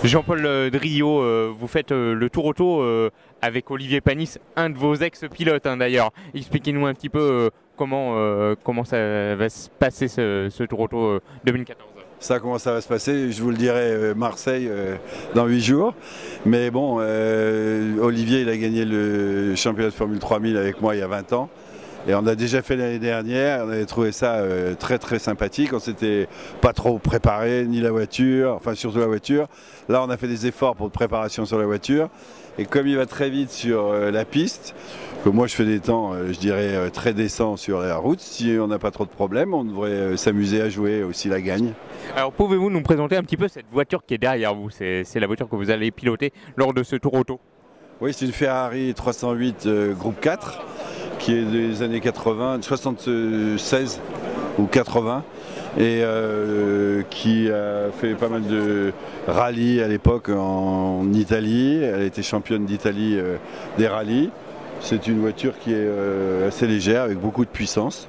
Jean-Paul Driot, vous faites le Tour Auto avec Olivier Panis, un de vos ex-pilotes d'ailleurs. Expliquez-nous un petit peu comment ça va se passer ce Tour Auto 2014. Ça, comment ça va se passer, je vous le dirai, Marseille dans 8 jours. Mais bon, Olivier, il a gagné le championnat de Formule 3000 avec moi il y a 20 ans. Et on a déjà fait l'année dernière, on avait trouvé ça très très sympathique. On s'était pas trop préparé, ni la voiture, enfin surtout la voiture. Là, on a fait des efforts pour de préparation sur la voiture. Et comme il va très vite sur la piste, que moi je fais des temps, je dirais, très décents sur la route, si on n'a pas trop de problèmes, on devrait s'amuser à jouer aussi la gagne. Alors pouvez-vous nous présenter un petit peu cette voiture qui est derrière vous? C'est la voiture que vous allez piloter lors de ce Tour Auto. Oui, c'est une Ferrari 308 Groupe 4 qui est des années 80, 76 ou 80 et qui a fait pas mal de rallyes à l'époque en Italie. Elle a été championne d'Italie des rallyes. C'est une voiture qui est assez légère avec beaucoup de puissance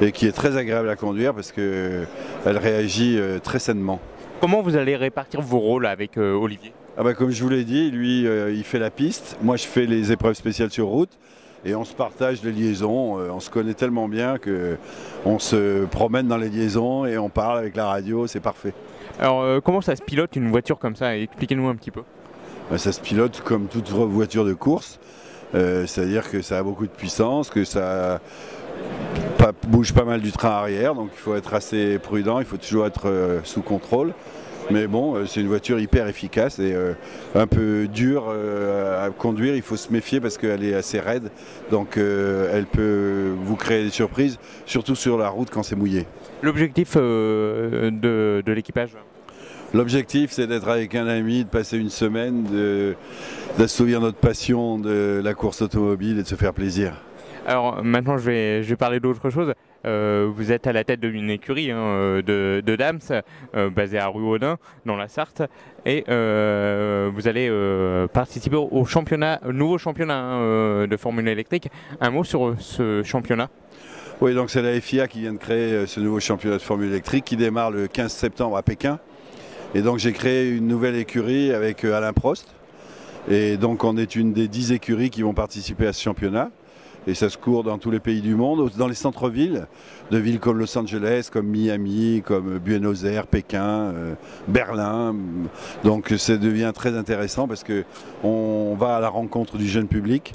et qui est très agréable à conduire parce qu'elle réagit très sainement. Comment vous allez répartir vos rôles avec Olivier? Comme je vous l'ai dit, lui il fait la piste, moi je fais les épreuves spéciales sur route et on se partage les liaisons, on se connaît tellement bien qu'on se promène dans les liaisons et on parle avec la radio, c'est parfait. Alors comment ça se pilote une voiture comme ça? Expliquez-nous un petit peu. Ça se pilote comme toute voiture de course, c'est-à-dire que ça a beaucoup de puissance, que ça bouge pas mal du train arrière, donc il faut être assez prudent, il faut toujours être sous contrôle. Mais bon, c'est une voiture hyper efficace et un peu dure à conduire. Il faut se méfier parce qu'elle est assez raide. Donc elle peut vous créer des surprises, surtout sur la route quand c'est mouillé. L'objectif de l'équipage? L'objectif, c'est d'être avec un ami, de passer une semaine, d'assouvir notre passion de la course automobile et de se faire plaisir. Alors maintenant, je vais parler d'autre chose. Vous êtes à la tête d'une écurie de Dams, basée à Ruaudin, dans la Sarthe, et vous allez participer au nouveau championnat de Formule électrique. Un mot sur ce championnat? Oui, donc c'est la FIA qui vient de créer ce nouveau championnat de Formule électrique qui démarre le 15 septembre à Pékin. Et donc j'ai créé une nouvelle écurie avec Alain Prost. Et donc on est une des 10 écuries qui vont participer à ce championnat. Et ça se court dans tous les pays du monde, dans les centres-villes, de villes comme Los Angeles, comme Miami, comme Buenos Aires, Pékin, Berlin. Donc ça devient très intéressant parce qu'on va à la rencontre du jeune public.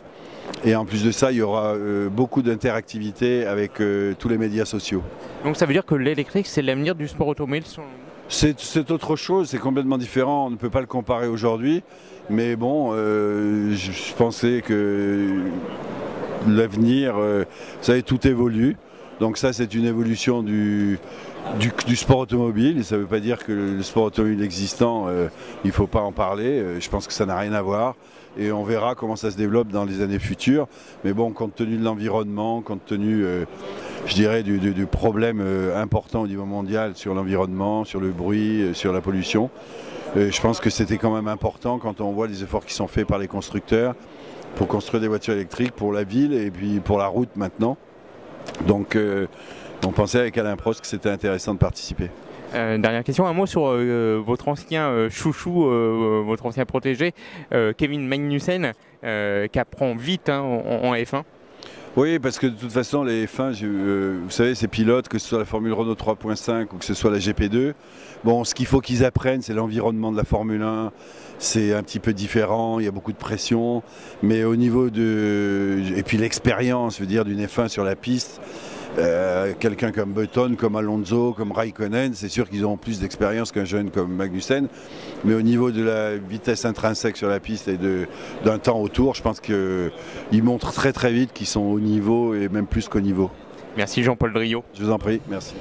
Et en plus de ça, il y aura beaucoup d'interactivité avec tous les médias sociaux. Donc ça veut dire que l'électrique, c'est l'avenir du sport automobile? C'est autre chose, c'est complètement différent, on ne peut pas le comparer aujourd'hui. Mais bon, je pensais que l'avenir, vous savez, tout évolue. Donc ça, c'est une évolution du sport automobile. Et ça ne veut pas dire que le sport automobile existant, il ne faut pas en parler. Je pense que ça n'a rien à voir. Et on verra comment ça se développe dans les années futures. Mais bon, compte tenu de l'environnement, compte tenu, je dirais, du problème important au niveau mondial sur l'environnement, sur le bruit, sur la pollution, je pense que c'était quand même important quand on voit les efforts qui sont faits par les constructeurs pour construire des voitures électriques pour la ville et puis pour la route maintenant. Donc on pensait avec Alain Prost que c'était intéressant de participer. Dernière question, un mot sur votre ancien chouchou, votre ancien protégé, Kevin Magnussen, qui apprend vite en F1. Oui, parce que de toute façon, les F1, vous savez, ces pilotes, que ce soit la Formule Renault 3.5 ou que ce soit la GP2, bon, ce qu'il faut qu'ils apprennent, c'est l'environnement de la Formule 1. C'est un petit peu différent, il y a beaucoup de pression, mais au niveau et puis l'expérience, je veux dire, d'une F1 sur la piste, quelqu'un comme Button, comme Alonso, comme Raikkonen, c'est sûr qu'ils ont plus d'expérience qu'un jeune comme Magnussen, mais au niveau de la vitesse intrinsèque sur la piste et d'un temps autour, je pense qu'ils montrent très très vite qu'ils sont au niveau et même plus qu'au niveau. Merci Jean-Paul Driot. Je vous en prie, merci.